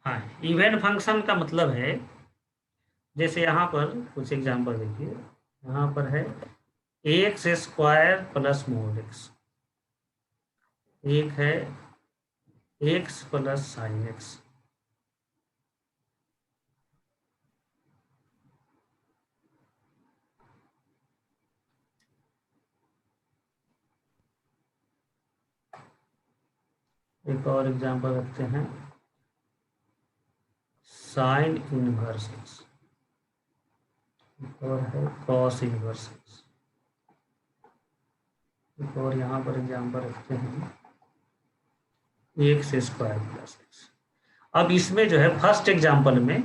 हाँ, even function का मतलब है, जैसे यहाँ पर कुछ एग्जांपल देखिए, यहाँ पर है x square plus mode x, एक है एक्स प्लस साइन एक्स। एक और एग्जांपल रखते हैं, साइन इनवर्स एक्स, एक और है कॉस इनवर्स एक्स, एक और यहाँ पर एग्जांपल रखते हैं एक्स स्क्वायर प्लस एक्स। अब इसमें जो है फर्स्ट एग्जांपल में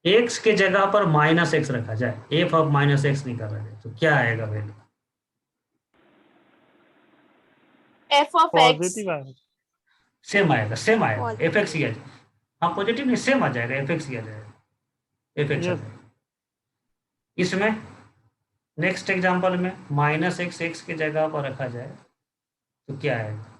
एक्स के जगह पर माइनस एक्स रखा जाए, एफ ऑफ माइनस एक्स निकाला जाए, तो क्या आएगा value? F of x positive आएगा। सेम आएगा, एफ एक्स ही आ पॉजिटिव। जाएगा। हाँ पॉजिटिव नहीं, सेम आ जाएगा, एफ एक्स ही आ जाएगा, एफ एक्स आ यस। जाएगा। इसमें नेक्स्ट एग्जांपल में माइनस एक्स एक्स के जगह पर रखा जाए तो क्या आएगा?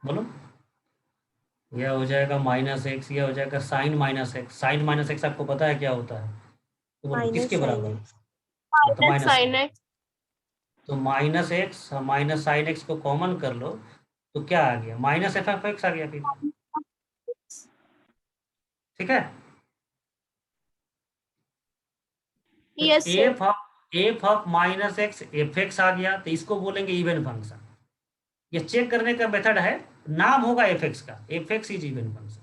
बोलो। यह हो जाएगा माइनस एक्स, यह हो जाएगा sine minus x. Sine minus x आपको पता है क्या होता है? तो बोलो किसके माइनस साइन बराबर है? एक्स। हाँ, तो minus minus sign sign. X. तो minus x minus sign x को कॉमन कर लो, तो क्या आ गया? माइनस एफ एफ एक्स आ गया फिर। ठीक है। तो yes sir. F of minus x f x आ गया, तो इसको बोलेंगे इवन फंक्शन। ये चेक करने का मेथड है, नाम होगा एफ एक्स का, F x is even function.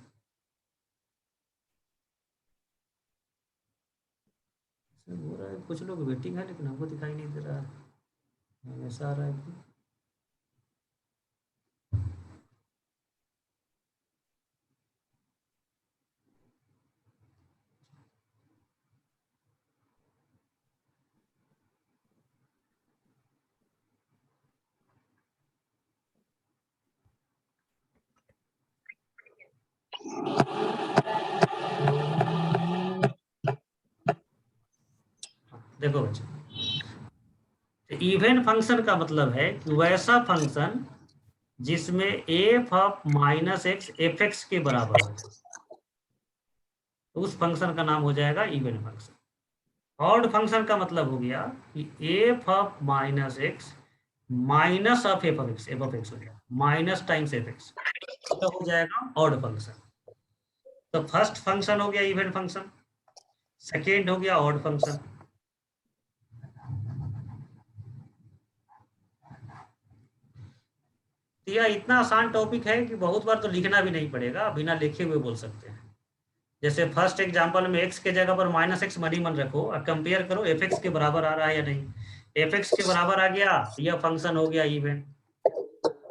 हो रहा है कुछ लोग वेटिंग है, लेकिन हमको दिखाई नहीं दे रहा है, ऐसा आ रहा है कि देखो बच्चों, इवन फंक्शन का मतलब है कि वैसा फंक्शन जिसमें F of minus x f x के बराबर हो जाए, तो उस फंक्शन का नाम हो जाएगा इवन फंक्शन। ऑड फंक्शन का मतलब हो गया कि F of minus x minus of F of x हो गया, माइनस टाइम्स एफ एक्स, तो हो जाएगा ऑड फंक्शन। तो फर्स्ट फंक्शन हो गया इवन फंक्शन, सेकेंड हो गया ऑड फंक्शन। तो यह इतना आसान टॉपिक है कि बहुत बार तो लिखना भी नहीं पड़ेगा, बिना लिखे हुए बोल सकते हैं। जैसे फर्स्ट एग्जांपल में एक्स के जगह पर माइनस एक्स मनी मन रखो और कंपेयर करो एफ एक्स के बराबर आ रहा है या नहीं। एफ एक्स के बराबर आ गया, यह फंक्शन हो गया इवन।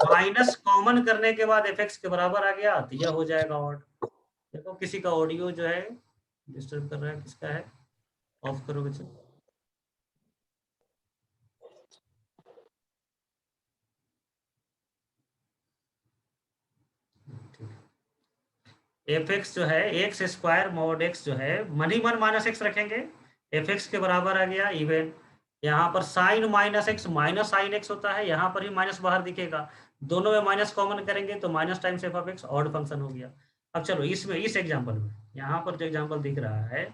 माइनस कॉमन करने के बाद एफ एक्स के बराबर आ गया, तो यह हो जाएगा ऑड। देखो किसी का ऑडियो जो है डिस्टर्ब कर रहा है, किसका है? ऑफ करो बच्चे। एफ एक्स जो है एक्स स्क्वायर मॉड एक्स जो है मनी मन माइनस एक्स रखेंगे, एफ एक्स के बराबर आ गया इवन। यहाँ पर sine minus x minus sign x होता है, यहाँ पर भी माइनस बाहर दिखेगा, दोनों में माइनस कॉमन करेंगे तो minus times F of x odd function हो गया। अब चलो इसमें इस एग्जाम्पल में, यहाँ पर जो एग्जाम्पल दिख रहा है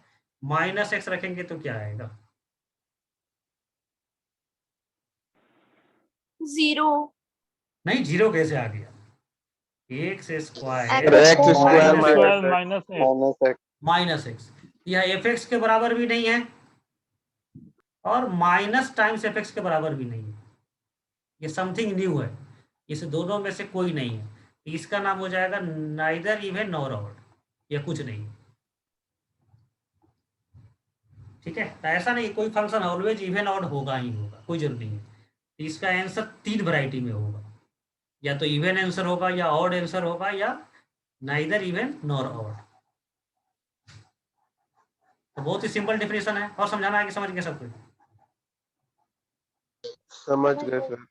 माइनस एक्स रखेंगे तो क्या आएगा? जीरो। नहीं, जीरो कैसे आ गया? X square x square x square minus x. Minus x. Minus x, यह एफ एक्स के बराबर भी नहीं है और माइनस टाइम्स एफ एक्स के बराबर भी नहीं है, ये समथिंग न्यू है, इस दोनों में से कोई नहीं है, इसका नाम हो जाएगा नाइदर इवन नॉर ऑड, या कुछ नहीं है। ठीक है, तो ऐसा नहीं कोई फंक्शन ऑलवेज इवन ऑड होगा ही होगा, कोई जरूरी नहीं है। तो इसका आंसर तीन वैरायटी में होगा, या तो इवन आंसर होगा, या ऑड आंसर होगा, या नाइदर इवन नॉर ऑड। तो बहुत ही सिंपल डेफिनेशन है, और समझाना है कि समझ गए सब कुछ? समझ गए सर।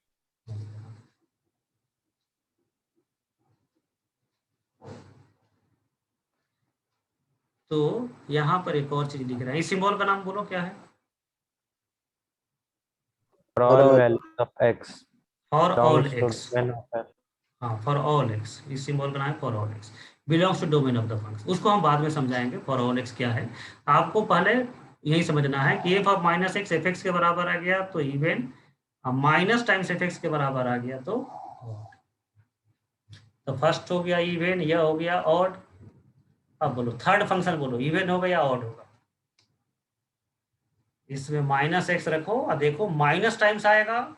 तो यहाँ पर एक और चीज लिख रहे हैं, इस सिंबल का नाम बोलो क्या है? For all values of x for all belongs to x. domain of f. हाँ, फॉर ऑल एक्स, इस सिंबल का नाम है for all x, belongs to domain of the function. उसको हम बाद में समझाएंगे फॉर ऑल एक्स क्या है। आपको पहले यही समझना है कि F of minus x f x के बराबर आ गया तो even, minus times f x के बराबर आ गया तो फर्स्ट हो गया इवन, यह हो गया ऑड। अब बोलो थर्ड फंक्शन बोलो, इवन होगा या ऑड होगा? इसमें माइनस एक्स रखो और देखो माइनस टाइम्स आएगा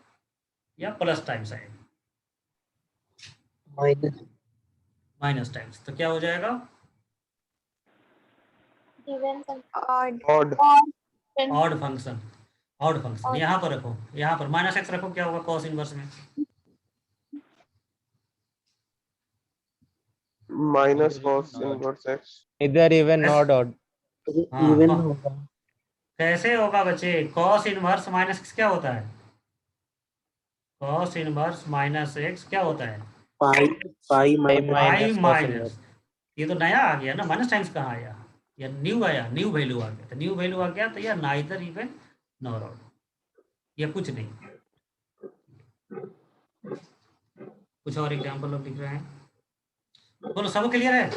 या प्लस टाइम्स आएगा? माइनस टाइम्स, तो क्या हो जाएगा? Even odd odd function. Odd function यहाँ पर रखो, यहाँ पर माइनस एक्स रखो, क्या होगा कॉस इनवर्स में? minus cos inverse x Either even nor odd. हाँ, कैसे होगा बच्चे? कॉस इनवर्स माइनस एक्स क्या होता है? कॉस इनवर्स माइनस एक्स क्या होता है? Pi minus cos minus. inverse. ये तो नया आ गया ना, माइनस टाइम्स कहाँ आया? या न्यू आया, न्यू वैल्यू आ गया, तो न्यू वैल्यू आ गया तो यह नाइदर इवन नॉर ऑड, या कुछ नहीं। कुछ और एग्जांपल लोग लिख रहे हैं, बोलो सब क्लियर है?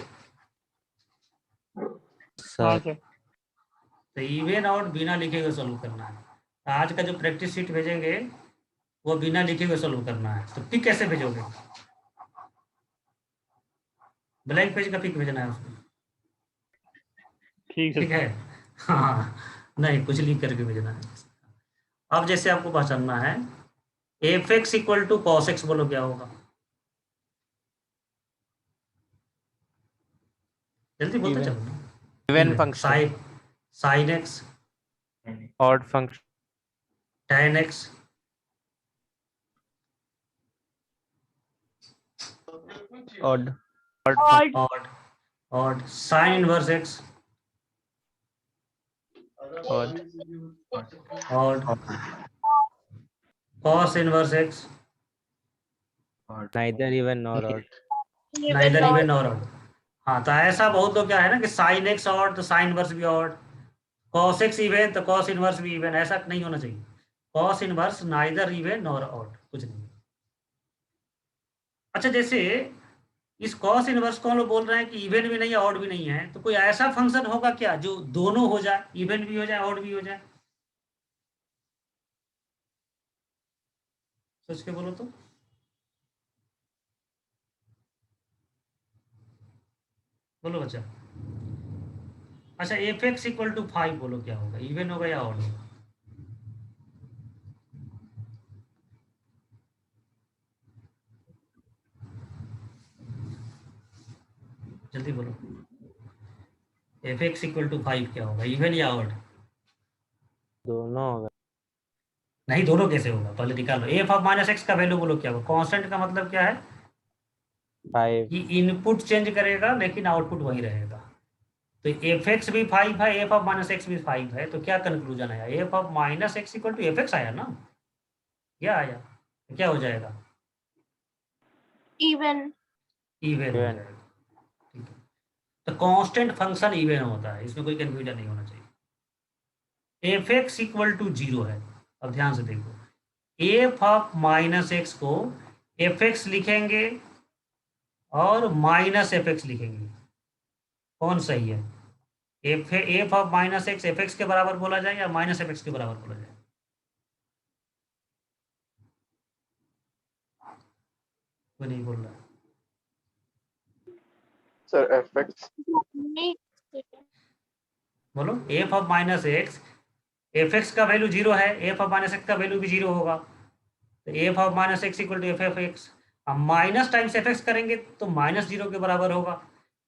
Sir. तो इवन आउट बिना लिखे हुए सोल्व करना है। तो आज का जो प्रैक्टिस शीट भेजेंगे वो बिना लिखे हुए सोल्व करना है। तो पिक कैसे भेजोगे? ब्लैंक पेज का पिक भेजना है उसमें, ठीक है? हाँ, नहीं कुछ लिख करके भेजना है। अब जैसे आपको पहचानना है f x equal to cos x, बोलो क्या होगा? जल्दी बोलते चलो। Even function. साइन एक्स, Odd function. tan एक्स, Odd. Odd function. Odd, odd sine inverse x, Odd. Odd cos inverse x, Neither even nor odd. Neither even nor odd. हाँ, तो ऐसा बहुत लोग क्या है ना कि साइन एक्स ऑड तो साइन इनवर्स भी ऑड, कॉस एक्स इवन तो कॉस इनवर्स भी इवन। ऐसा नहीं होना चाहिए। Cos inverse neither even nor odd, कुछ नहीं। अच्छा, जैसे इस कॉस इनवर्स को हम लोग बोल रहे हैं कि इवन भी नहीं है ऑड भी नहीं है, तो कोई ऐसा फंक्शन होगा क्या जो दोनों हो जाए, इवन भी हो जाए ऑड भी हो जाए? सोच के बोलो तो। बोलो बच्चा। अच्छा, एफ एक्स इक्वल टू 5 बोलो क्या होगा? इवन होगा या ऑड होगा? जल्दी बोलो। एफ एक्स इक्वल टू 5 क्या होगा? इवन या ऑड? दोनों होगा. नहीं, दोनों कैसे होगा? पहले निकालो। एफ ऑफ माइनस एक्स का वैल्यू बोलो क्या होगा? कांस्टेंट का मतलब क्या है? 5. कि इनपुट चेंज करेगा लेकिन आउटपुट वही रहेगा। तो एफ एक्स भी 5 है, एफ ऑफ माइनस एक्स भी 5 है, तो क्या कंक्लूजन आया? F of minus x equal to f x आया ना? क्या आया? तो क्या हो जाएगा? even इवन हो Even. जाएगा। ठीक है, तो कांस्टेंट फंक्शन इवन होता है, इसमें कोई कंफ्यूजन नहीं होना चाहिए। एफ एक्स इक्वल टू 0 है। अब ध्यान से देखो, एफ ऑफ माइनस एक्स को एफ एक्स लिखेंगे और माइनस एफ एक्स लिखेंगे, कौन सही है? F of minus x f x के बराबर बोला जाए या माइनस एफ एक्स के बराबर बोला जाए? कोई नहीं बोल रहा। sir fx बोलो। F of minus x, f x का वैल्यू 0 है, एफ ऑफ माइनस एक्स का वैल्यू भी 0 होगा, तो f of minus x equal to f f x. अब माइनस टाइम्स एफ एक्स करेंगे तो माइनस 0 के बराबर होगा।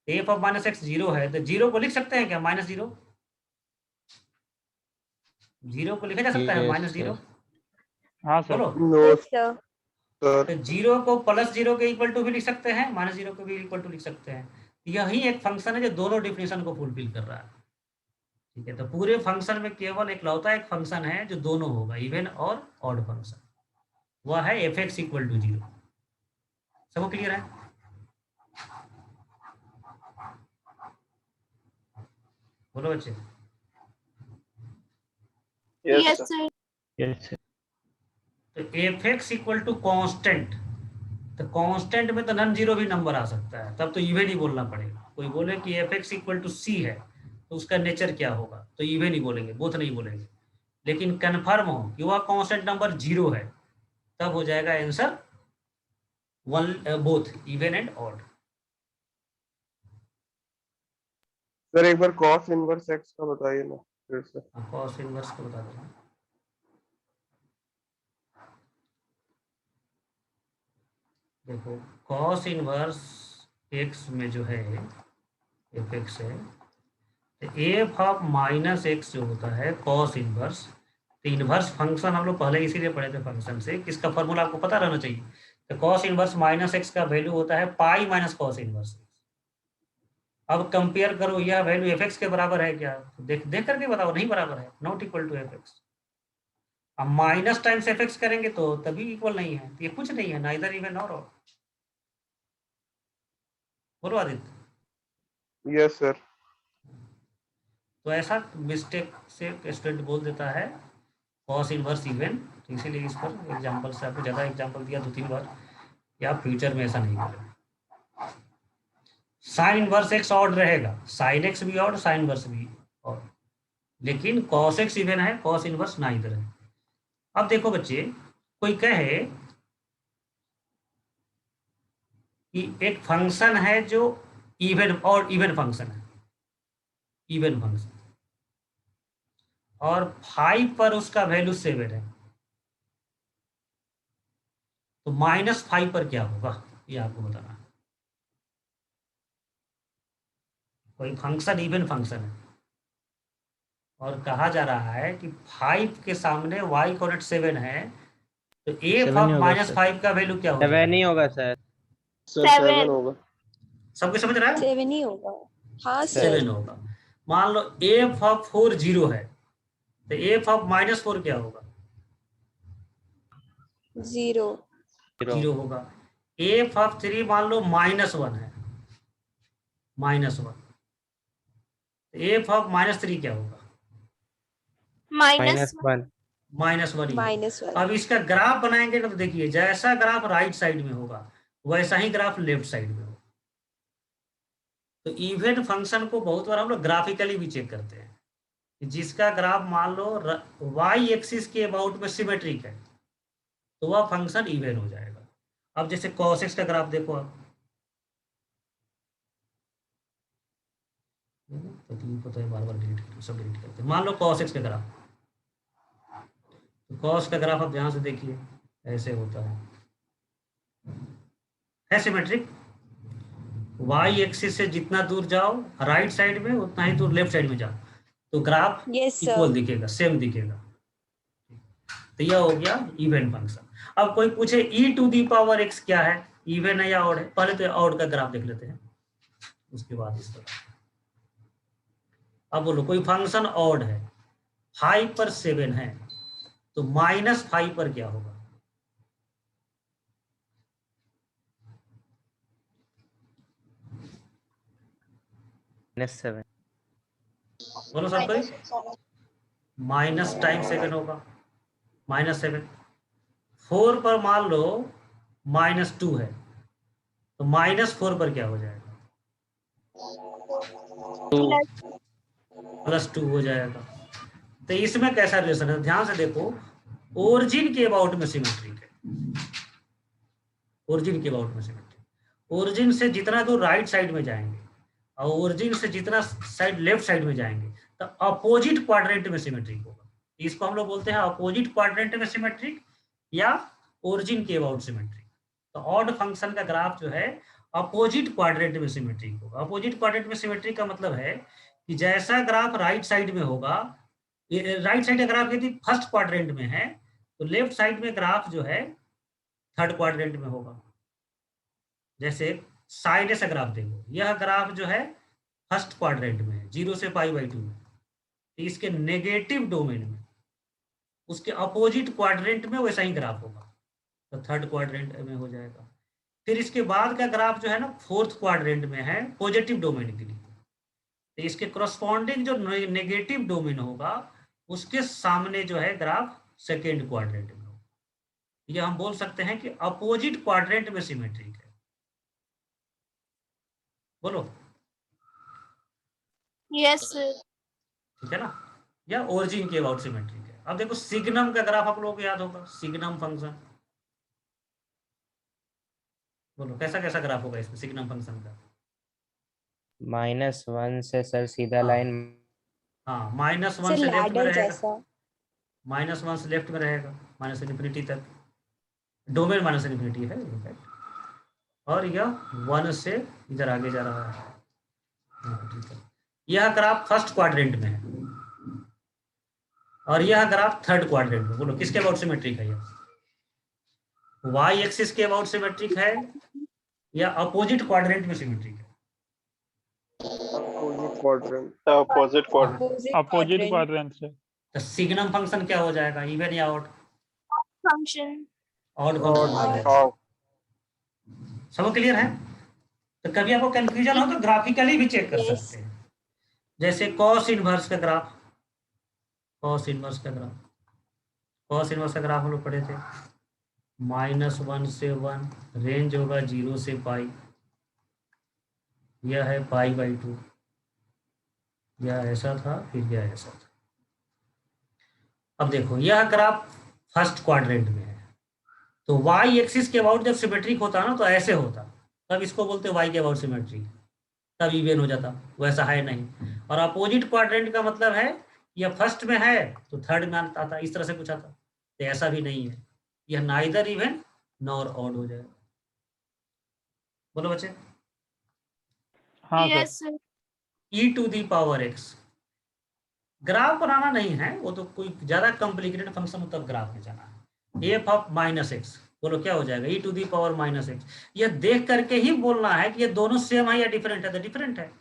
एफ ऑफ माइनस एक्स 0 है, तो 0 को लिख सकते हैं क्या? माइनस 0, 0 को लिखा जा सकता है माइनस 0? हाँ बोलो। no sir sir तो 0 को प्लस 0 के इक्वल टू भी लिख सकते हैं, माइनस 0 को भी इक्वल टू लिख सकते हैं। यही एक फंक्शन है जो दोनों डिफिनेशन को फुलफिल कर रहा है। ठीक है, तो पूरे फंक्शन में केवल इकलौता एक फंक्शन है जो दोनों होगा, इवन और ऑड फंक्शन, वह है एफ एक्स इक्वल टू 0। सबको क्लियर है? बोलो बच्चे। Yes, Yes, sir. sir. Yes, sir. तो f x equal to constant, तो कांस्टेंट में तो नॉन जीरो भी नंबर आ सकता है, तब तो इवन ही बोलना पड़ेगा। कोई बोले कि एफ एक्स इक्वल टू सी है तो उसका नेचर क्या होगा, तो इवन ही बोलेंगे, बोथ नहीं बोलेंगे। लेकिन कन्फर्म हो कि वह कांस्टेंट नंबर जीरो है, तब हो जाएगा answer one, both even and odd. Sir एक बार cos इनवर्स x का बताइए ना फिर से। कॉस इनवर्स को बता देना। देखो कॉस इनवर्स एक्स में जो है एफ एक्स है, एफ ऑफ माइनस एक्स जो होता है कॉस इनवर्स, तो इनवर्स फंक्शन हम लोग पहले इसीलिए पढ़े थे फंक्शन से, किसका फॉर्मूला आपको पता रहना चाहिए। तो कॉस इनवर्स माइनस एक्स का वैल्यू होता है पाई माइनस कॉस इनवर्स। अब कंपेयर करो, यह वैल्यू एफ एक्स के बराबर है क्या, तो देख देख करके बताओ, नहीं बराबर है, not equal to f x. अब माइनस टाइम्स एफ एक्स करेंगे तो तभी इक्वल नहीं है, तो ये कुछ नहीं है, नाइदर इवन और ऑड। बोलो आदित्य। Yes sir. तो ऐसा मिस्टेक से स्टूडेंट बोल देता है कॉस इनवर्स इवन, तो इसीलिए इस पर एग्जांपल से आपको ज़्यादा एग्जांपल दिया 2-3 बार, या फ्यूचर में ऐसा नहीं करें। साइन इनवर्स एक्स ऑड रहेगा, साइन एक्स भी ऑड, साइन इनवर्स भी ऑड, लेकिन कॉस एक्स इवन है, कॉस इनवर्स नाइदर है। अब देखो बच्चे, कोई कहे कि एक फंक्शन है जो इवन और इवन फंक्शन है, इवन फंक्शन, और 5 पर उसका वैल्यू 7 है, तो -5 पर क्या होगा, ये आपको बताना है। कोई फंक्शन इवन फंक्शन है और कहा जा रहा है कि 5 के सामने y कोऑर्डिनेट 7 है, तो a Seven ही ऑफ होगा सर। -5 का वैल्यू क्या हो 7 जाएगा। नहीं होगा सर। Sir Seven. 7 होगा। सबको समझ रहा है, 7 ही होगा। हाँ सर। 7 होगा। मान लो a ऑफ 4 0 है, तो a ऑफ -4 क्या होगा, 0. 0 होगा। a ऑफ 3 मान लो -1 है, -1, a ऑफ -3 क्या होगा, Minus -1। -1 ही होगा। -1. अब इसका ग्राफ बनाएंगे ना, तो देखिए जैसा ग्राफ राइट साइड में होगा वैसा ही ग्राफ लेफ्ट साइड में होगा। तो इवन फंक्शन को बहुत बार हम लोग ग्राफिकली भी चेक करते हैं, कि जिसका ग्राफ मान लो वाई एक्सिस के अबाउट में सिमेट्रिक है, तो वह फंक्शन इवन हो जाएगा। अब जैसे cos x का ग्राफ देखो आप, तो पता है बार बार डिलीट सब डिलीट करते हैं। मान लो cos x का ग्राफ, तो cos का ग्राफ आप ध्यान से देखिए, ऐसे होता है सिमेट्रिक। वाई एक्सिस से जितना दूर जाओ राइट साइड में, उतना ही दूर लेफ्ट साइड में जाओ, तो ग्राफ Yes sir. इक्वल दिखेगा, सेम दिखेगा। तो यह हो गया इवन फंक्शन। अब कोई पूछे e⁻x क्या है, इवन है या ऑड है, पहले तो ऑड का ग्राफ देख लेते हैं, उसके बाद इस तरह। अब बोलो कोई फंक्शन ऑड है, 5 पर 7 है, तो -5 पर क्या होगा, -7। बोलो सब कोई। माइनस टाइम 7 होगा, -7। 4 पर मान लो -2 है, तो -4 पर क्या हो जाएगा, +2 हो जाएगा। तो इसमें कैसा रिलेशन है, ध्यान से देखो, ओरिजिन के अबाउट में सिमेट्रिक है, ओरिजिन के अबाउट में सिमेट्रिक। ओरिजिन से जितना दूर राइट साइड में जाएंगे और ओरिजिन से जितना साइड लेफ्ट साइड में जाएंगे, तो अपोजिट क्वाड्रेंट में सिमेट्रिक होगा। इसको हम लोग बोलते हैं अपोजिट क्वाड्रेंट में सिमेट्रिक या ओरिजिन के अबाउट सिमेट्रिक। तो ऑड फंक्शन का ग्राफ जो है अपोजिट क्वाड्रेंट में सिमेट्रिक होगा। अपोजिट क्वाड्रेंट में सिमेट्रिक का मतलब है कि जैसा ग्राफ राइट साइड में होगा, राइट साइड का ग्राफ यदि फर्स्ट क्वाड्रेंट में है, तो लेफ्ट साइड में ग्राफ जो है थर्ड क्वाड्रेंट में होगा। जैसे साइन से ग्राफ देखो, यह ग्राफ जो है फर्स्ट क्वाड्रेंट में है, 0 से π/2 में, तो इसके नेगेटिव डोमेन में, उसके अपोजिट क्वाड्रेंट में वैसा ही ग्राफ होगा, तो थर्ड क्वाड्रेंट में हो जाएगा। फिर इसके बाद का ग्राफ जो है ना फोर्थ क्वाड्रेंट में है, पॉजिटिव डोमेन के लिए, तो इसके कोरस्पॉन्डिंग जो नेगेटिव डोमेन होगा उसके सामने जो है ग्राफ सेकेंड क्वाड्रेंट में होगा। ये हम बोल सकते हैं कि अपोजिट क्वाड्रेंट में सिमेट्रिक है। बोलो यस सर। ठीक है ना, या ओरिजिन के अबाउट सिमेट्रिक है। अब देखो सिग्नम का ग्राफ आप लोगों को याद होगा, सिग्नम फंक्शन। बोलो कैसा कैसा ग्राफ होगा इसमें सिग्नम फंक्शन का? -1 से सर सीधा हाँ। लाइन हाँ, -1 सर से लेफ्ट में लैडर रहेगा, जैसा। -1 से लेफ्ट में रहेगा, -इन्फिनिटी तक डोमेन -इन्फिनिटी है इनफैक्ट, और यह 1 से इधर आगे जा रहा है इन्फिनिटी तक। यह ग्राफ फर्स्ट क्वाड्रेंट में है और यह ग्राफ थर्ड क्वाड्रेंट में। बोलो किसके अबाउट सिमेट्रिक है? यह वाई एक्सिस के अबाउट सिमेट्रिक है या अपोजिट क्वाड्रेंट में सिमेट्रिक है? Opposite quadrant. अपोजिट क्वाड्रेंट से। तो सिग्नम फंक्शन क्या हो जाएगा, इवन या ऑड? फंक्शन। ऑड फंक्शन हो जाएगा। सबको क्लियर है? तो कभी आपको कंफ्यूजन हो तो ग्राफिकली भी चेक कर Yes. सकते हैं, जैसे कॉस इनवर्स का ग्राफ। कॉस इनवर्स का ग्राफ, कॉस इनवर्स का ग्राफ हम लोग पढ़े थे, -1 से 1, रेंज होगा 0 से पाई, यह है π/2, यह ऐसा था फिर यह ऐसा था। अब देखो यह ग्राफ फर्स्ट क्वाड्रेंट में है, तो वाई एक्सिस के अबाउट जब सिमेट्रिक होता ना तो ऐसे होता, तब इसको बोलते वाई के अबाउट सिमेट्रिक, तब इवन हो जाता, वैसा है नहीं। और अपोजिट क्वाड्रेंट का मतलब है यह फर्स्ट में है तो थर्ड में आता था, इस तरह से कुछ आता, तो ऐसा भी नहीं है, यह नाइदर इवन नॉर ऑड हो जाएगा। बोलो बच्चे। हाँ yes sir. e to the power x, graph बनाना नहीं है, वो तो कोई ज्यादा कॉम्प्लिकेटेड फंक्शन हो तब ग्राफ में जाना है। f ऑफ -x, बोलो क्या हो जाएगा, e to the power -x। यह देख करके ही बोलना है कि ये दोनों सेम है या डिफरेंट है, तो डिफरेंट है।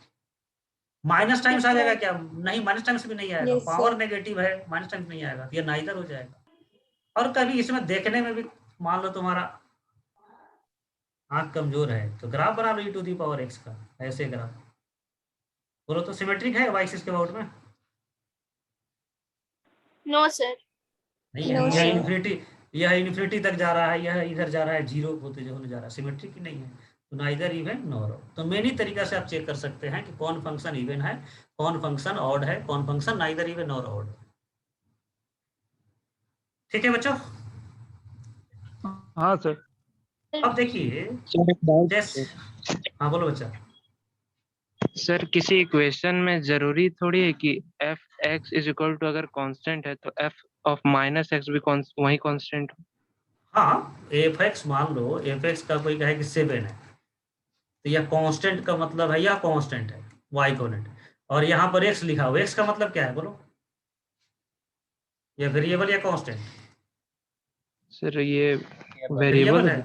माइनस टाइम्स आ जाएगा क्या? नहीं, माइनस टाइम्स भी नहीं आएगा, Yes, पावर sir. नेगेटिव है, माइनस टाइम्स नहीं आएगा, तो ये नाइदर हो जाएगा। और कभी इसमें देखने में भी मान लो तुम्हारा आंख कमजोर है तो ग्राफ बना लो e to the power x का, ऐसे ग्राफ। बोलो तो सिमेट्रिक है y एक्सिस के अबाउट में? No sir. नहीं है, No, यह sir. इन्फिनिटी, यह इन्फिनिटी तक जा रहा है, यह इधर जा रहा है, जीरो होते होने जा रहा है, सिमेट्रिक नहीं है, तो नाइदर इवन नॉर ऑड। तो मेनी तरीका से आप चेक कर सकते हैं कि कौन फंक्शन इवन है, कौन फंक्शन ऑड है, कौन function neither even nor odd है। ठीक है बच्चों? हाँ सर। अब देखिए जैसे, हाँ बोलो बच्चा। सर किसी इक्वेशन में जरूरी थोड़ी है कि f(x) इज इक्वल टू अगर कांस्टेंट है तो f ऑफ -x भी वही कांस्टेंट हो। हाँ, एफ एक्स मान लो, एफ एक्स का कोई कहे कि 7 है, तो यह कांस्टेंट का मतलब है, यह कांस्टेंट है वाई कोनेट, और यहाँ पर एक्स लिखा हुआ, एक्स का मतलब क्या है बोलो, यह वेरिएबल या कांस्टेंट? सर ये वेरिएबल वेरिएबल है,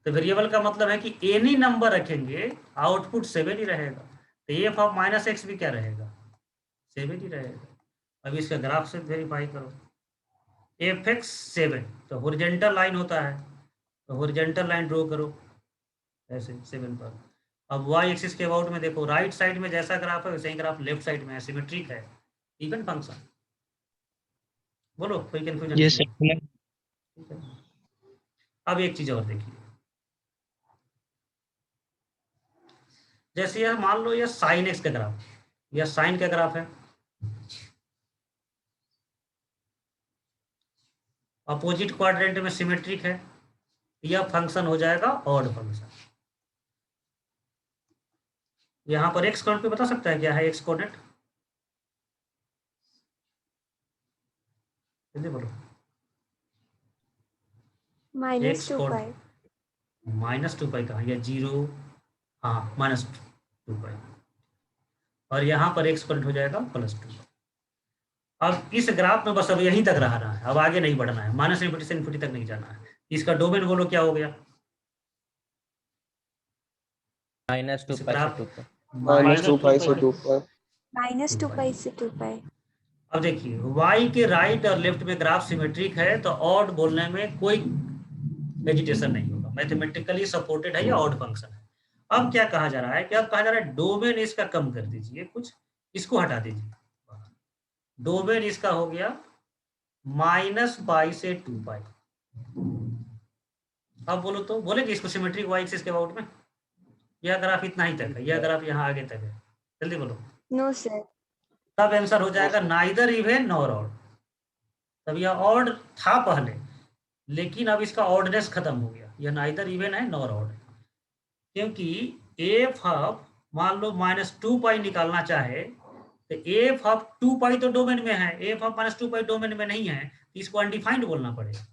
तो वेरिएबल का मतलब है कि एनी नंबर रखेंगे आउटपुट 7 ही रहेगा, तो एफ ऑफ -x भी क्या रहेगा, 7 ही रहेगा। अब इसका ग्राफ से वेरीफाई करो, एफ एक्स 7, तो हॉरिजॉन्टल लाइन होता है, तो हॉरिजॉन्टल लाइन ड्रॉ करो ऐसे 7 पर। अब वाई एक्सिस के अबाउट में देखो, राइट साइड में जैसा ग्राफ है वैसे ही ग्राफ लेफ्ट साइड में है, सिमेट्रिक है, इवन फंक्शन। बोलो कोई कंफ्यूजन? ये नहीं है? सर। ठीक है। अब एक चीज और देखिए, जैसे यह मान लो यह साइन एक्स का ग्राफ, यह साइन का ग्राफ है, अपोजिट क्वाड्रेंट में सिमेट्रिक है, यह फंक्शन हो जाएगा ऑड फंक्शन। यहाँ पर एक्स कोऑर्डिनेट बता सकता है क्या है एक्स कोऑर्डिनेट? जल्दी बोलो। -2π। -2π कहाँ, या 0, हाँ -2π, और यहाँ पर एक्स कोऑर्डिनेट हो जाएगा +2। अब इस ग्राफ में बस अब यहीं तक रहना है, अब आगे नहीं बढ़ना है, -इन्फिनिटी से इन्फिनिटी तक नहीं जाना है। इसका डोमेन बोलो क्या हो गया? -2π से 2π। -2π से 2π। -2π से 2π। अब देखिए y के राइट और लेफ्ट में ग्राफ सिमेट्रिक है तो ऑड बोलने में कोई हेजिटेशन नहीं होगा, मैथमेटिकली सपोर्टेड है या ऑड फंक्शन है। अब क्या कहा जा रहा है कि अब कहा जा रहा है डोमेन इसका कम कर दीजिए कुछ, इसको हटा दीजिए। डोमेन इसका हो गया -π से 2π। अब बोलो तो बोलेंगे इसको सिमेट्रिक वाई एक्सिस के अबाउट में? यह ग्राफ इतना ही तक है, यह ग्राफ यहाँ आगे तक है, जल्दी बोलो। No, sir. तब आंसर हो जाएगा नाइदर इवन नॉर ऑड। तब यह ऑड था पहले, लेकिन अब इसका ऑडनेस खत्म हो गया, यह नाइदर इवन है नॉर ऑड है। क्योंकि एफ ऑफ मान लो -2π निकालना चाहे तो एफ ऑफ 2π तो डोमेन में है, एफ ऑफ -2π डोमेन में नहीं है, तो इसको अनडिफाइंड बोलना पड़ेगा।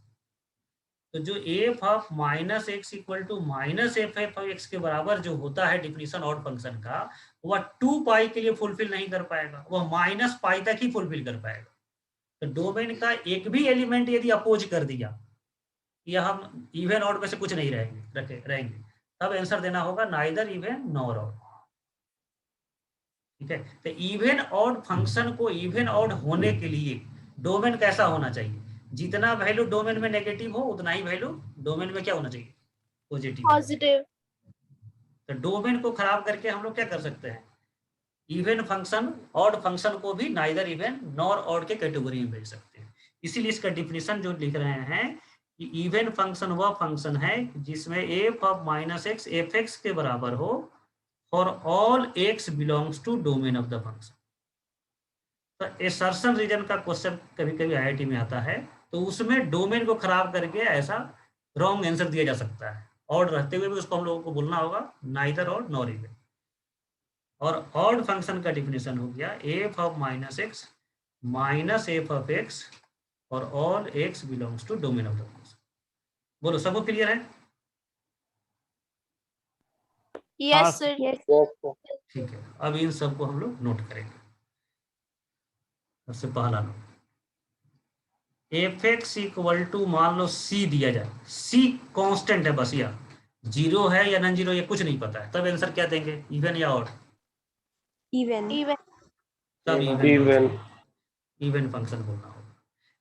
तो जो f of -x equal to -f(x) के बराबर जो होता है डिफिनीशन ऑड फंक्शन का, वह 2π के लिए फुलफिल नहीं कर पाएगा, वह -π तक ही फुलफिल कर पाएगा। तो डोमेन का एक भी एलिमेंट यदि अपोज कर दिया, या हम इवन ऑड में से कुछ नहीं रहेंगे, तब आंसर देना होगा नाइदर इवन नॉर ऑड। ठीक है, तो इवन ऑड फंक्शन को इवन ऑड होने के लिए डोमेन कैसा होना चाहिए? जितना वैल्यू डोमेन में नेगेटिव हो उतना ही वैल्यू डोमेन में क्या होना चाहिए? पॉजिटिव। Positive. तो डोमेन को खराब करके हम लोग क्या कर सकते हैं? इवन फंक्शन ऑड फंक्शन को भी नाइदर इवन नॉर ऑड के कैटेगरी में भेज सकते हैं। इसीलिए इसका डिफिनीशन जो लिख रहे हैं कि इवन फंक्शन वह फंक्शन है जिसमें एफ ऑफ -x f(x) के बराबर हो for all x belongs to domain of the function. तो एसर्शन रीजन का क्वेश्चन कभी कभी IIT में आता है, तो उसमें डोमेन को खराब करके ऐसा रॉन्ग आंसर दिया जा सकता है। ऑड रहते हुए भी उसको हम लोगों को बोलना होगा नाइदर ऑड नॉर इवन। और ऑड फंक्शन का डिफिनेशन हो गया f of -x -f of x और all x belongs to domain of the function. बोलो, सबको क्लियर है? Yes, sir. Yes. ठीक है, अब इन सबको हम लोग नोट करेंगे। सबसे पहला लो f(x) इक्वल टू मान लो c दिया जाए, c कांस्टेंट है बस, या 0 है या नॉन 0 ये कुछ नहीं पता है, तब आंसर क्या देंगे? इवन या ऑड? Even. Even. तब इवन फंक्शन बोलना होगा।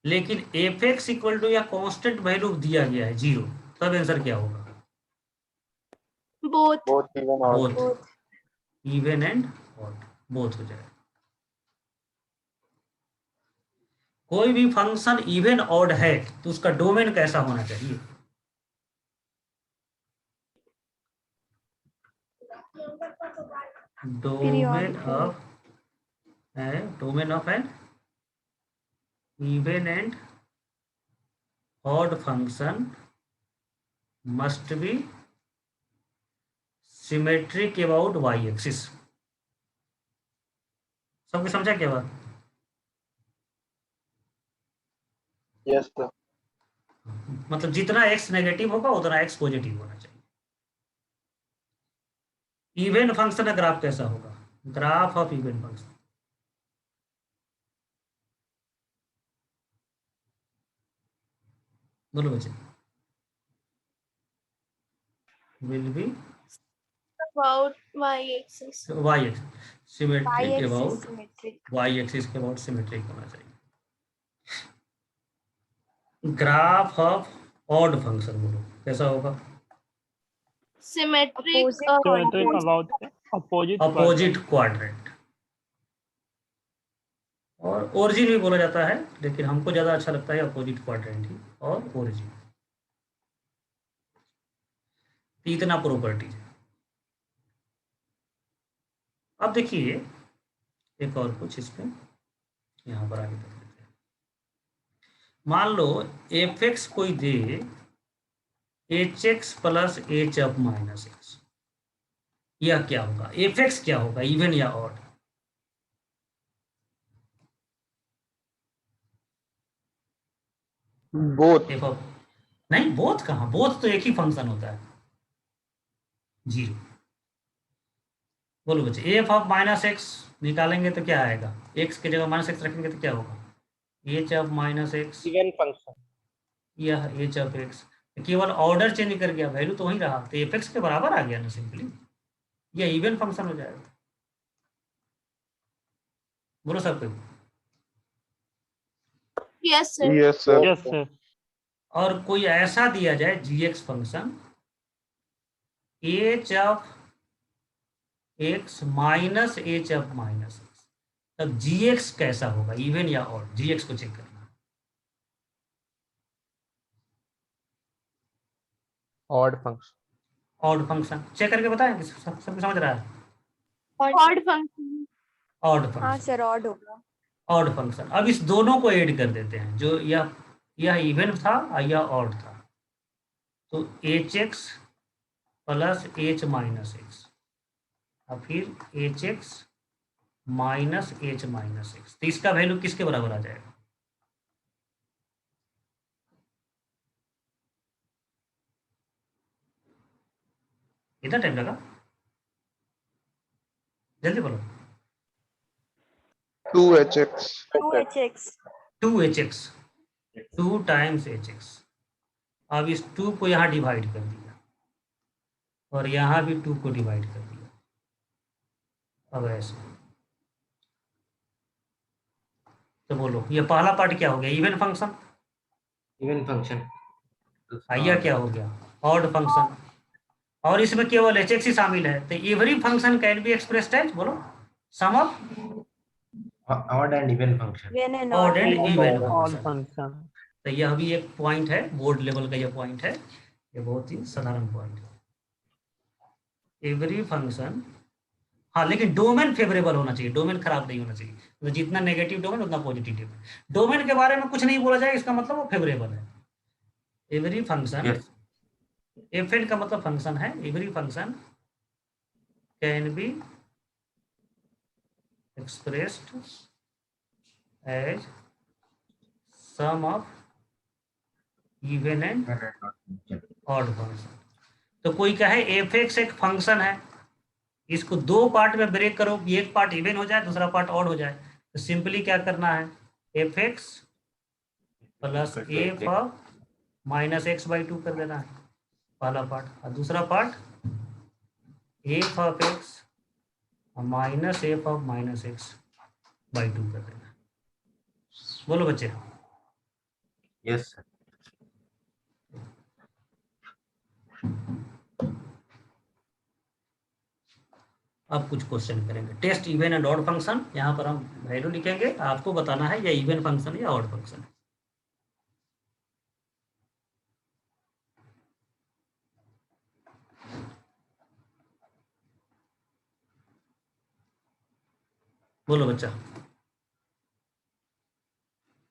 लेकिन f(x) इक्वल टू या कांस्टेंट वैल्यू दिया गया है 0, तब आंसर क्या होगा? Both. Both, even and odd, both हो जाएगा। कोई भी फंक्शन इवन ऑड है तो उसका डोमेन कैसा होना चाहिए? Domain of an even and odd function must be symmetric about y axis. सबको समझा क्या बात? Yes sir. मतलब जितना x नेगेटिव होगा उतना x पॉजिटिव होना चाहिए। इवन फंक्शन का ग्राफ कैसा होगा? ग्राफ ऑफ इवन फंक्शन बोलो बच्चे। Will be About y-axis. y axis symmetric Y-axis about symmetric. y axis के अबाउट सिमेट्रिक होना चाहिए। ग्राफ ऑफ ऑड फंक्शन बोलो कैसा होगा? Symmetric. Symmetric about opposite quadrant, और ओरिजिन भी बोला जाता है, लेकिन हमको ज्यादा अच्छा लगता है अपोजिट क्वाड्रेंट ही और ओरिजिन। इतना प्रॉपर्टीज। अब देखिए एक और कुछ इसमें यहाँ पर आगे देख लेते हैं। मान लो f(x) कोई दे hx plus h of -x, यह क्या होगा? f(x) क्या होगा, इवन या ऑड? बोथ। नहीं, बोथ कहाँ, बोथ तो एक ही फंक्शन होता है 0। बोलो बच्चे, एफ ऑफ -x निकालेंगे तो क्या आएगा? x की जगह -x रखेंगे तो क्या होगा? h of -x even function. यह h ऑफ x, केवल ऑर्डर चेंज कर गया, वैल्यू तो वही रहा, तो f(x) के बराबर आ गया ना सिंपली, यह इवन फंक्शन हो जाएगा। बोलो सब कोई। Yes, sir. Yes sir. Yes sir. और कोई ऐसा दिया जाए gx function h of x minus h of -x, तब gx कैसा होगा, इवन या ऑड, gx को चेक करना। Odd function. Odd function check करके बताएं, सबको समझ रहा है? Odd function. ऑड हाँ फंक्शन, सर ऑड होगा। Odd function. अब इस दोनों को ऐड कर देते हैं, जो यह इवन था और यह ऑड था, तो hx plus h minus x और फिर hx minus h minus x, तो इसका वैल्यू किसके बराबर आ जाएगा? कितना टाइम लगा, जल्दी बोलो। 2hx 2hx। 2hx, 2 times hx। अब इस 2 को यहाँ डिवाइड कर दिया और यहाँ भी 2 को डिवाइड कर दिया। अब ऐसे तो बोलो ये पहला पार्ट क्या हो गया, इवन फंक्शन। Even function. यह क्या हो गया, ऑड फंक्शन। और इसमें केवल hx ही शामिल है, तो every function can be expressed as, बोलो, sum of odd and even function. When and odd odd and even odd function. Function. तो यह भी एक पॉइंट है, बोर्ड लेवल का यह पॉइंट है, ये बहुत ही साधारण पॉइंट है। एवरी फंक्शन, हाँ लेकिन डोमेन फेवरेबल होना चाहिए, डोमेन खराब नहीं होना चाहिए, तो जितना नेगेटिव डोमेन उतना पॉजिटिव डोमेन। डोमेन के बारे में कुछ नहीं बोला जाए, इसका मतलब वो फेवरेबल है। Every function, Yes. fn का मतलब फंक्शन है, every function can be expressed as sum of even and odd function. तो कोई कहे fx एक फंक्शन है, इसको दो पार्ट में ब्रेक करो, एक पार्ट इवन हो जाए दूसरा पार्ट ऑड हो जाए, तो सिंपली क्या करना है, fx plus f of minus x by 2 कर देना है पहला पार्ट, और दूसरा part f of x minus f of minus x by 2 कर देना। बोलो बच्चे। Yes sir. अब कुछ क्वेश्चन करेंगे, test even and odd function. यहाँ पर हम वैल्यू लिखेंगे, आपको बताना है या इवन फंक्शन या ऑड फंक्शन है। बोलो बच्चा,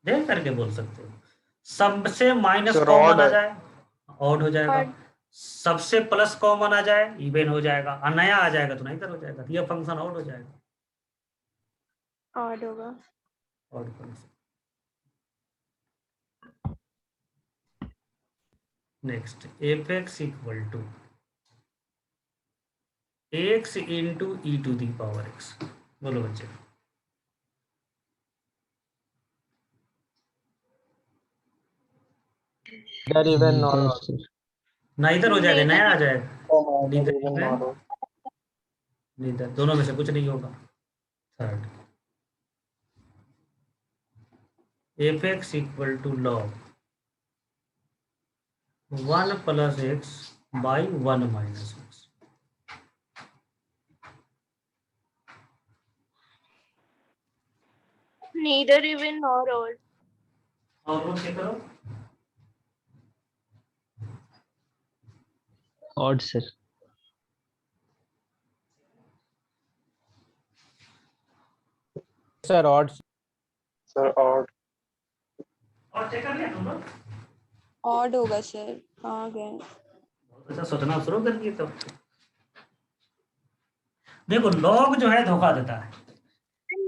देख करके बोल सकते हो। सबसे माइनस Sir, कॉमन odd आ है। जाए ऑड हो जाएगा, Odd। सबसे प्लस कॉमन आ जाए इवन हो जाएगा, और नया आ जाएगा तो नहीं कर हो जाएगा, तो यह फंक्शन ऑड हो जाएगा, ऑड होगा। Odd function. Next f x equal to x into e to the power x. बोलो बच्चे। इधर इवन और ना इधर हो जाएगा, Neither नया आ जाएगा, neither even even not odd. Neither, दोनों में से कुछ नहीं होगा। Third f x equal to log 1 plus x by 1 minus x. neither even nor odd। और लोग क्या करो, odd sir. Sir odd. Sir, odd. और चेक कर लिया तुम लोग, ऑड होगा सर। आ गए। बहुत अच्छा सोचना शुरू कर दिए। तो देखो लॉग जो है धोखा देता है,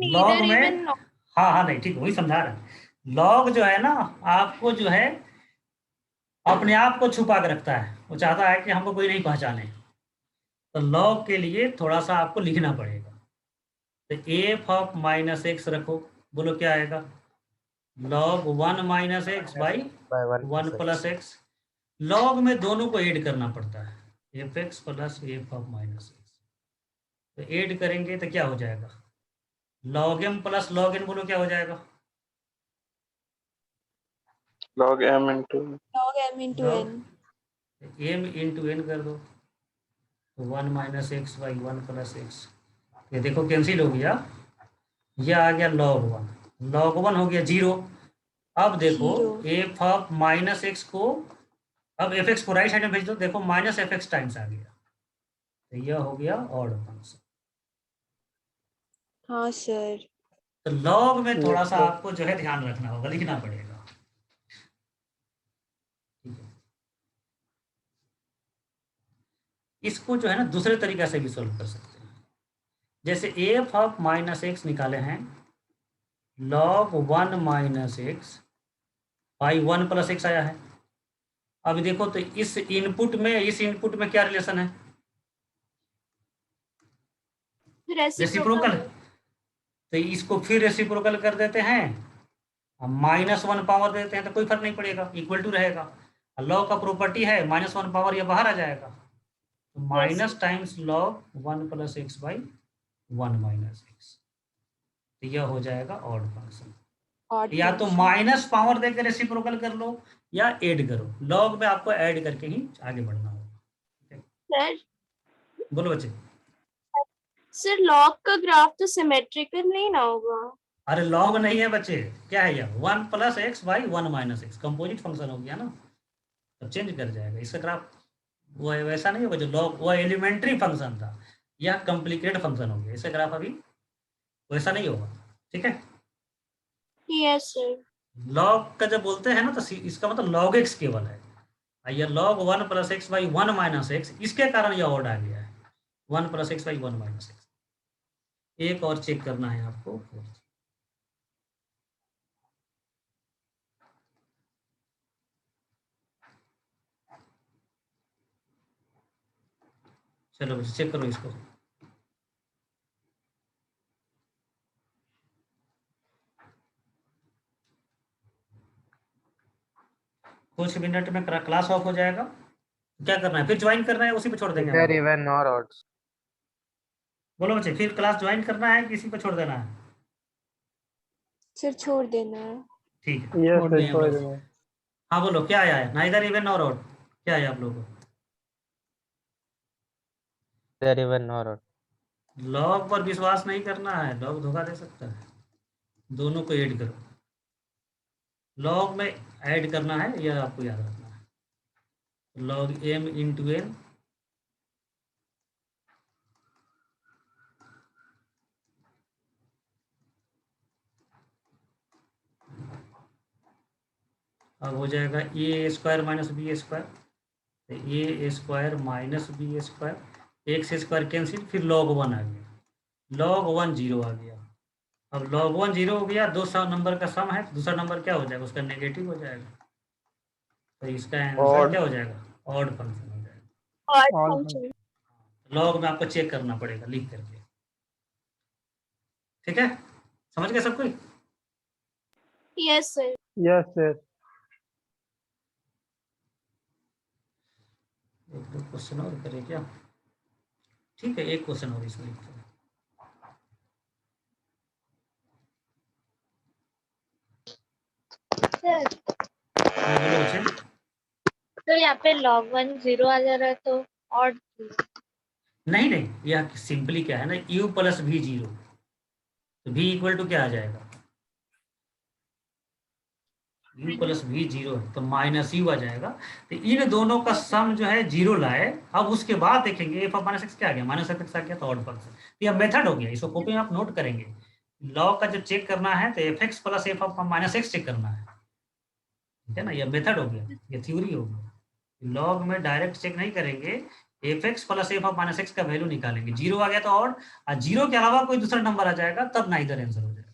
लॉग neither में, even nor। हाँ हाँ नहीं ठीक, वही समझा रहे हैं। लॉग जो है ना, आपको जो है अपने आप को छुपा के रखता है, वो चाहता है कि हमको कोई नहीं पहचाने, तो लॉग के लिए थोड़ा सा आपको लिखना पड़ेगा। तो एफ ऑफ माइनस एक्स रखो, बोलो क्या आएगा, log 1 minus x by 1 plus x. Log में दोनों को ऐड करना पड़ता है, f x plus f of minus x. तो ऐड करेंगे तो क्या हो जाएगा, log m plus log n, बोलो क्या हो जाएगा, Log m into log m into n। M into n कर दो, 1 minus x by 1 plus x, ये देखो कैंसिल हो गया, ये आ गया log 1, log 1 हो गया 0। अब देखो Zero. F of minus x को, अब एफ एक्स को राइट साइड में भेज दो, देखो माइनस एफ एक्स टाइम्स आ गया, तो यह हो गया ऑड फंक्शन। हाँ सर। तो लॉग में Yes, थोड़ा सा sir. आपको जो है ध्यान रखना होगा, लिखना पड़ेगा, ठीक है। इसको जो है ना दूसरे तरीके से भी सोल्व कर सकते हैं, जैसे एफ ऑफ माइनस एक्स निकाले हैं log 1 minus x by 1 plus x आया है। अब देखो तो इस इनपुट में क्या रिलेशन है, रेसिप्रोकल। तो इसको फिर रेसिप्रोकल कर देते हैं, -1 पावर देते हैं तो कोई फर्क नहीं पड़ेगा, इक्वल टू रहेगा। लॉ का प्रॉपर्टी है -1 पावर, ये बाहर आ जाएगा, तो minus times log 1 plus x by 1 minus x, तो यह हो जाएगा ऑड फंक्शन। Odd या तो function. माइनस पावर देकर रेसिप्रोकल कर लो या ऐड करो, लॉग में आपको ऐड करके ही आगे बढ़ना होगा। सर, बोलो बच्चे। सर लॉग का ग्राफ तो सिमेट्रिकल नहीं ना होगा। अरे लॉग नहीं है बच्चे, क्या है यह 1 plus x by 1 minus x, composite function हो गया ना, तब चेंज कर जाएगा इसका ग्राफ। वो वैसा नहीं होगा जो लॉग, वो एलिमेंट्री फंक्शन था, यह कॉम्प्लिकेटेड फंक्शन हो गया, इसका ग्राफ अभी वैसा नहीं होगा, ठीक है। Yes sir. लॉग का जब बोलते हैं ना तो इसका मतलब लॉग एक्स केवल है, ये log 1 plus x by 1 minus x, इसके कारण यह ऑड आ गया है 1 plus x by 1 minus x. एक और चेक करना है आपको, चलो चेक करो इसको। कुछ मिनट में क्लास ऑफ हो जाएगा, क्या करना है, फिर ज्वाइन करना है, उसी पे छोड़ देंगे हम Either लोग? even or odds. बोलो बच्चे, फिर क्लास ज्वाइन करना है किसी पे छोड़ देना है? सर छोड़ देना है। ठीक है, Yes, छोड़ sir. दिए हम छोड़ लोग। देना। हाँ बोलो क्या आया है, नाइदर इवन और ऑड, क्या आया आप लोगों को? Either even or odd. Log पर विश्वास नहीं करना है, लॉग धोखा दे सकता है। दोनों को ऐड करो, लॉग में ऐड करना है, यह आपको याद रखना है, log m इंटू एन अब हो जाएगा a square minus b square, तो a square minus b square, x square cancel, फिर log 1 आ गया, log 1 0 आ गया। अब log 1 0 हो गया, दो नंबर का सम है, दूसरा नंबर क्या हो जाएगा, उसका नेगेटिव हो जाएगा, तो इसका आंसर और क्या हो जाएगा, ऑड फंक्शन हो जाएगा। Odd All function. लॉग में आपको चेक करना पड़ेगा लिख करके, ठीक है, समझ गए सब कोई? Yes sir. Yes, sir. एक दो क्वेश्चन और करें क्या, ठीक है, एक क्वेश्चन और इसमें लिखते हैं। हाँ बोलो बच्चे। तो यहाँ पे log 1 0 आ जा रहा है तो और नहीं नहीं, यह सिंपली क्या है ना, u प्लस भी 0, तो v इक्वल टू क्या आ जाएगा, u प्लस भी 0 है तो माइनस u आ जाएगा, तो इन दोनों का सम जो है 0 लाए। अब उसके बाद देखेंगे एफ ऑफ माइनस एक्स क्या आ गया, माइनस एफ एक्स आ गया, तो ऑड फंक्शन, तो यह मेथड हो गया, इसको कॉपी में आप नोट करेंगे। लॉग का जब चेक करना है तो f x plus f of minus x check करना है, ठीक है ना, यह मेथड हो गया, ये थ्योरी हो गया। लॉग में डायरेक्ट चेक नहीं करेंगे, F x plus f of minus x का वैल्यू निकालेंगे, 0 आ गया तो ऑड, और 0 के अलावा कोई दूसरा नंबर आ जाएगा तब ना इधर आंसर हो जाएगा।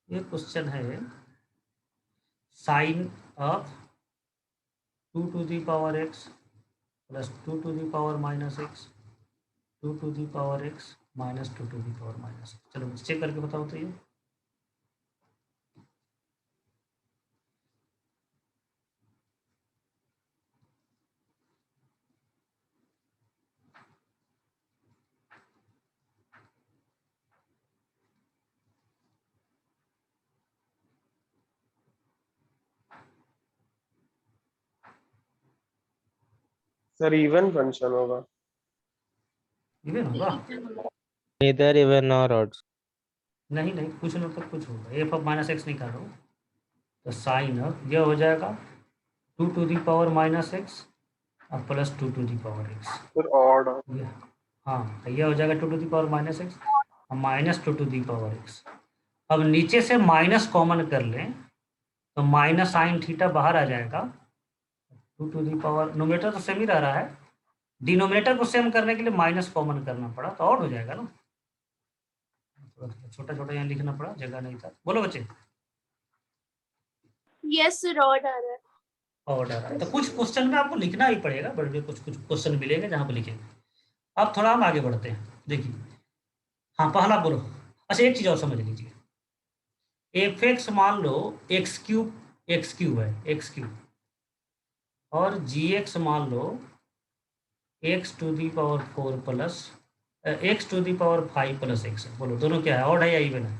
ये क्वेश्चन है, sine of 2 to the power x plus 2 to the power minus x 2 to the power x minus 2 to the power minus, चलो चेक करके बताओ तो ये। सर इवन फंक्शन होगा। इवन होगा? Neither even nor odd. नहीं नहीं, कुछ ना तो कुछ होगा। एफ ऑफ माइनस एक्स नहीं कर रहा हूँ, तो साइन ऑफ यह हो जाएगा 2 to the power minus x और plus 2 to the power x. Sir odd हाँ, तो यह हो जाएगा 2 to the power minus x और minus 2 to the power x. अब नीचे से माइनस कॉमन कर लें तो माइनस साइन थीटा बाहर आ जाएगा। 2 टू दी पावर, नोमिनेटर तो सेम ही रह रहा है, डिनोमिनेटर को सेम करने के लिए माइनस कॉमन करना पड़ा, तो और हो जाएगा ना। छोटा छोटा यहाँ लिखना पड़ा, जगह नहीं था। बोलो बच्चे। यस सर, ऑड आ रहा है। ऑर्डर, तो कुछ क्वेश्चन में आपको लिखना ही पड़ेगा, बट में कुछ कुछ क्वेश्चन मिलेंगे जहाँ पे लिखेंगे। अब थोड़ा हम आगे बढ़ते हैं, देखिए। हाँ, पहला बोलो। अच्छा, एक चीज और समझ लीजिए, एफ एक्स मान लो एक्स क्यूब है, एक्स क्यूब, और जी एक्स मान लो x to the power 4 plus x to the power 5 plus x. बोलो दोनों क्या है, ऑड है या इवन है?